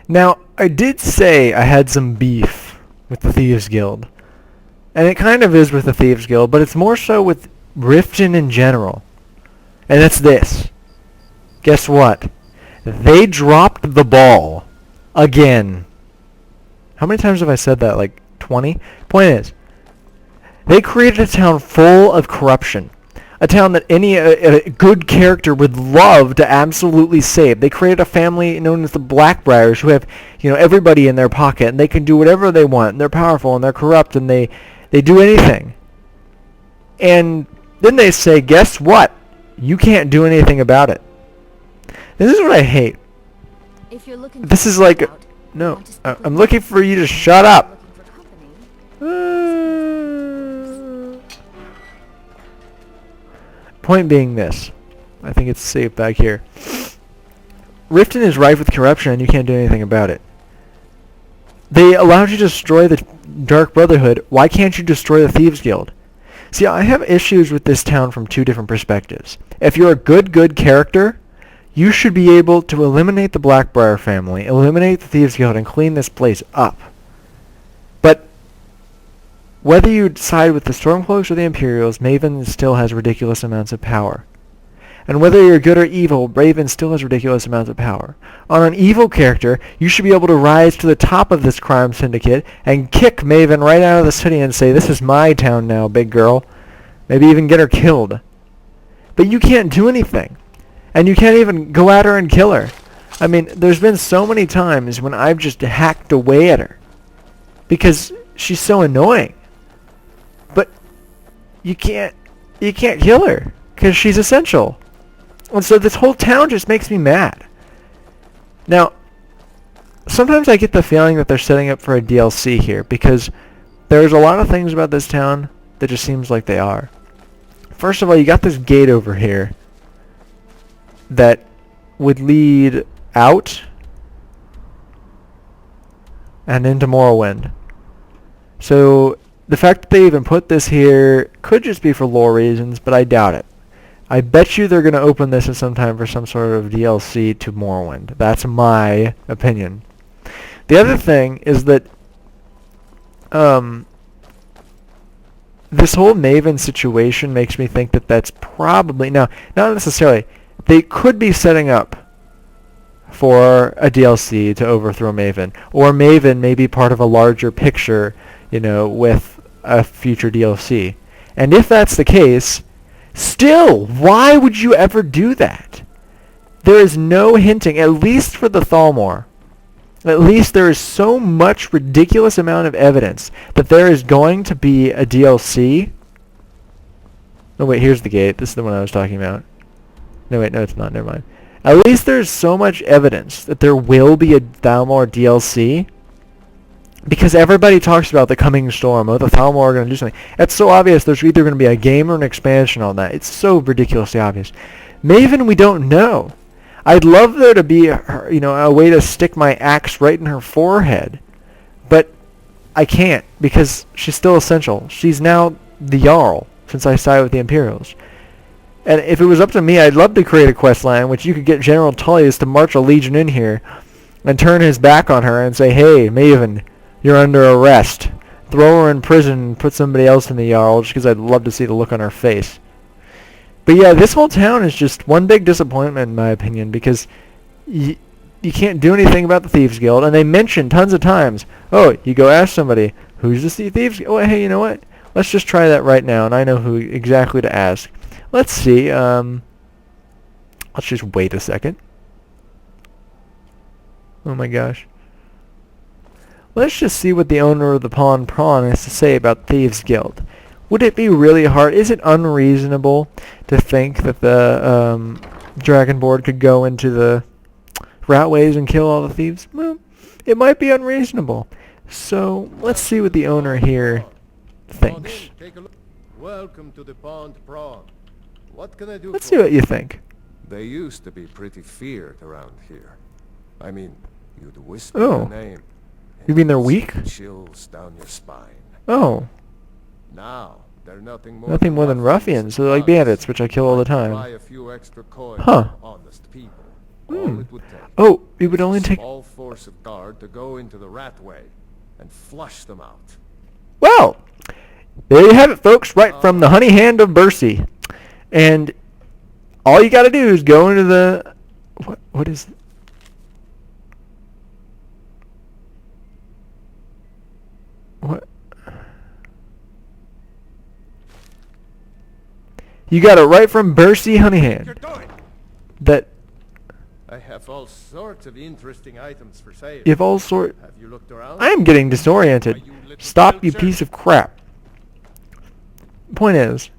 Now, I did say I had some beef with the Thieves Guild. And it kind of is with the Thieves Guild, but it's more so with Riften in general. And it's this. Guess what? They dropped the ball. Again. How many times have I said that? Like 20? Point is, they created a town full of corruption. A town that any good character would love to absolutely save. They created a family known as the Blackbriars who have, everybody in their pocket, and they can do whatever they want, and they're powerful, and they're corrupt, and they do anything. And then they say, guess what? You can't do anything about it. This is what I hate. If you're looking This is like... No, I'm looking for you to shut up. Point being this. I think it's safe back here. Riften is rife with corruption and you can't do anything about it. They allowed you to destroy the Dark Brotherhood. Why can't you destroy the Thieves Guild? See, I have issues with this town from two different perspectives. If you're a good character, you should be able to eliminate the Blackbriar family, eliminate the Thieves Guild, and clean this place up. But whether you side with the Stormcloaks or the Imperials, Maven still has ridiculous amounts of power. And whether you're good or evil, Raven still has ridiculous amounts of power. On an evil character, you should be able to rise to the top of this crime syndicate and kick Maven right out of the city and say, this is my town now, big girl. Maybe even get her killed. But you can't do anything. And you can't even go at her and kill her. I mean, there's been so many times when I've just hacked away at her. Because she's so annoying. But you can't kill her. Because she's essential. And so this whole town just makes me mad. Now, sometimes I get the feeling that they're setting up for a DLC here. Because there's a lot of things about this town that just seems like they are. First of all, you got this gate over here that would lead out and into Morrowind. So the fact that they even put this here could just be for lore reasons, but I doubt it. I bet you they're going to open this at some time for some sort of DLC to Morrowind. That's my opinion. The other thing is that this whole Maven situation makes me think that that's probably... Now, not necessarily. They could be setting up for a DLC to overthrow Maven. Or Maven may be part of a larger picture, with a future DLC. And if that's the case, still, why would you ever do that? There is no hinting, at least for the Thalmor. At least there is so much ridiculous amount of evidence that there is going to be a DLC. Oh wait, here's the gate. This is the one I was talking about. No wait, no it's not. Never mind. At least there's so much evidence that there will be a Thalmor DLC. Because everybody talks about the coming storm. Oh, the Thalmor are going to do something. It's so obvious there's either going to be a game or an expansion on that. It's so ridiculously obvious. Maven, we don't know. I'd love there to be, a way to stick my axe right in her forehead. But I can't because she's still essential. She's now the Jarl since I side with the Imperials. And if it was up to me, I'd love to create a quest line in which you could get General Tullius to march a legion in here and turn his back on her and say, hey, Maven, you're under arrest. Throw her in prison and put somebody else in the Jarl just because I'd love to see the look on her face. But yeah, this whole town is just one big disappointment in my opinion because you can't do anything about the Thieves Guild. And they mention tons of times, oh, you go ask somebody, who's the Thieves Guild? Oh, hey, you know what? Let's just try that right now, and I know who exactly to ask. Let's see. Let's just wait a second. Oh my gosh. Let's just see what the owner of the Pawn Prawn has to say about Thieves Guild. Would it be really hard? Is it unreasonable to think that the Dragonborn could go into the Routways and kill all the thieves? Well, it might be unreasonable. So let's see what the owner here thinks. Welcome to the Pond Prawn. What can I do? Let's see what you think. They used to be pretty feared around here. I mean, you'd whisper Oh. their name. You mean they're weak? Chills down your spine. Oh. Now, they're nothing Nothing more than ruffians. So they're like bandits, which I kill all the time. Buy a few extra coins Huh. from honest people. All it would take. Oh, it would only is a take... small force of guard to go into the Ratway and flush them out. Well, there you have it, folks, right from the honey hand of Bercy. And all you got to do is go into the... What is... What? You got it right from Bercy Honeyhand. That I have all sorts of interesting items for sale. you have all sort... Have you looked around? I am getting disoriented. Stop, you piece of crap. Point is,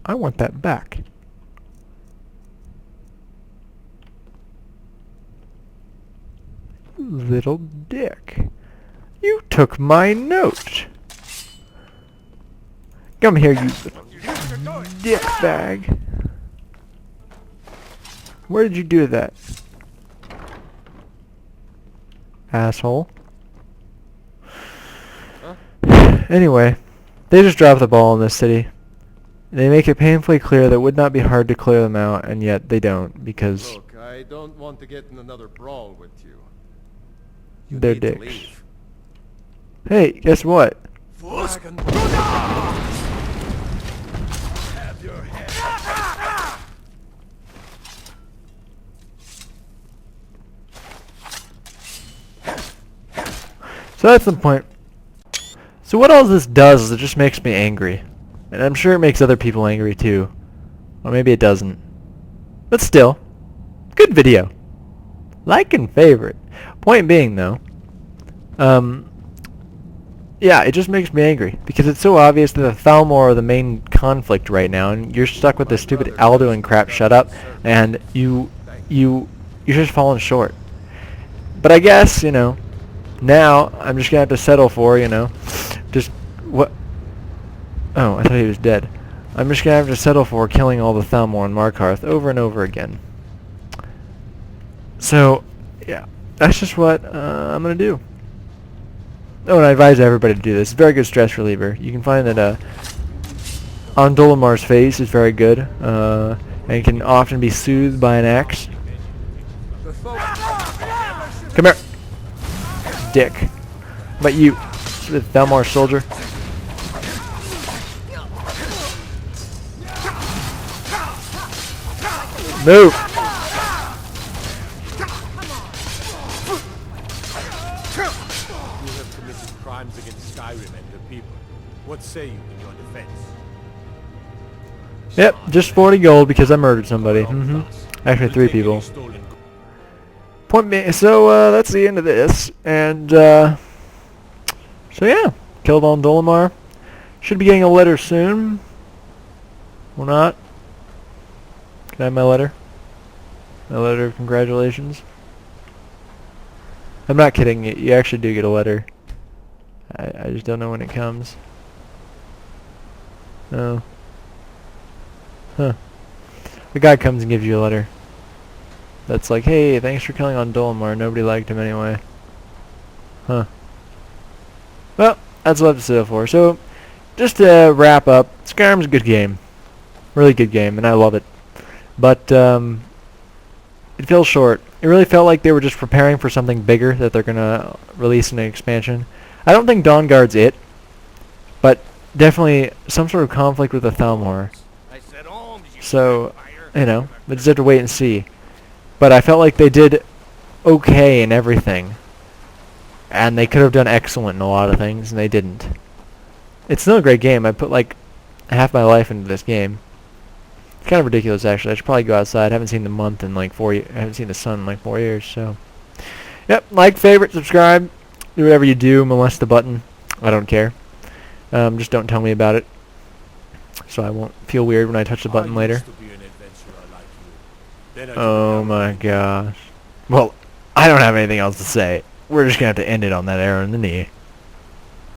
I want that back. Little dick. You took my note. Come here, you dick bag. Where did you do that? Asshole. Anyway, they just drop the ball in this city. They make it painfully clear that it would not be hard to clear them out, and yet they don't, because Look, I don't want to get in another brawl with you. they're dicks. Hey, guess what? Have your head. So that's the point. So what all this does is it just makes me angry. And I'm sure it makes other people angry too. Or maybe it doesn't. But still, good video. Like and favorite. Point being though, yeah, it just makes me angry. Because it's so obvious that the Thalmor are the main conflict right now. And you're stuck with this stupid Alduin crap, shut up. And you're just falling short. But I guess, you know, now I'm just gonna have to settle for, you know, just what? Oh, I thought he was dead. I'm just gonna have to settle for killing all the Thalmor and Markarth over and over again. So, yeah, that's just what I'm gonna do. Oh, and I advise everybody to do this. It's a very good stress reliever. You can find that on Dolomar's face is very good, and it can often be soothed by an axe. Come here, dick. But you, the Thalmor soldier. Move. You have committed crimes against Skyrim and the people. What say you in your defense? Yep, just 40 gold because I murdered somebody. Actually, 3 people. Point me. So that's the end of this, and so yeah, killed on Dolimar. Should be getting a letter soon. Or not? Can I have my letter? My letter of congratulations. I'm not kidding. You actually do get a letter. I just don't know when it comes. Oh. Huh. The guy comes and gives you a letter. That's like, hey, thanks for killing on Dolimar. Nobody liked him anyway. Huh. Well, that's what I have to say for. So, just to wrap up, Skyrim's a good game. Really good game, and I love it. But, it feels short. It really felt like they were just preparing for something bigger that they're going to release in an expansion. I don't think Dawnguard's it, but definitely some sort of conflict with the Thalmor. So, you know, we just have to wait and see. But I felt like they did okay in everything. And they could have done excellent in a lot of things, and they didn't. It's still a great game. I put like half my life into this game. It's kind of ridiculous, actually. I should probably go outside. I haven't seen the month in like 4 years. I haven't seen the sun in like 4 years, so. Yep, like, favorite, subscribe. Do whatever you do. Molest the button. I don't care. Just don't tell me about it. So I won't feel weird when I touch the button later. Oh my gosh. Well, I don't have anything else to say. We're just going to have to end it on that arrow in the knee.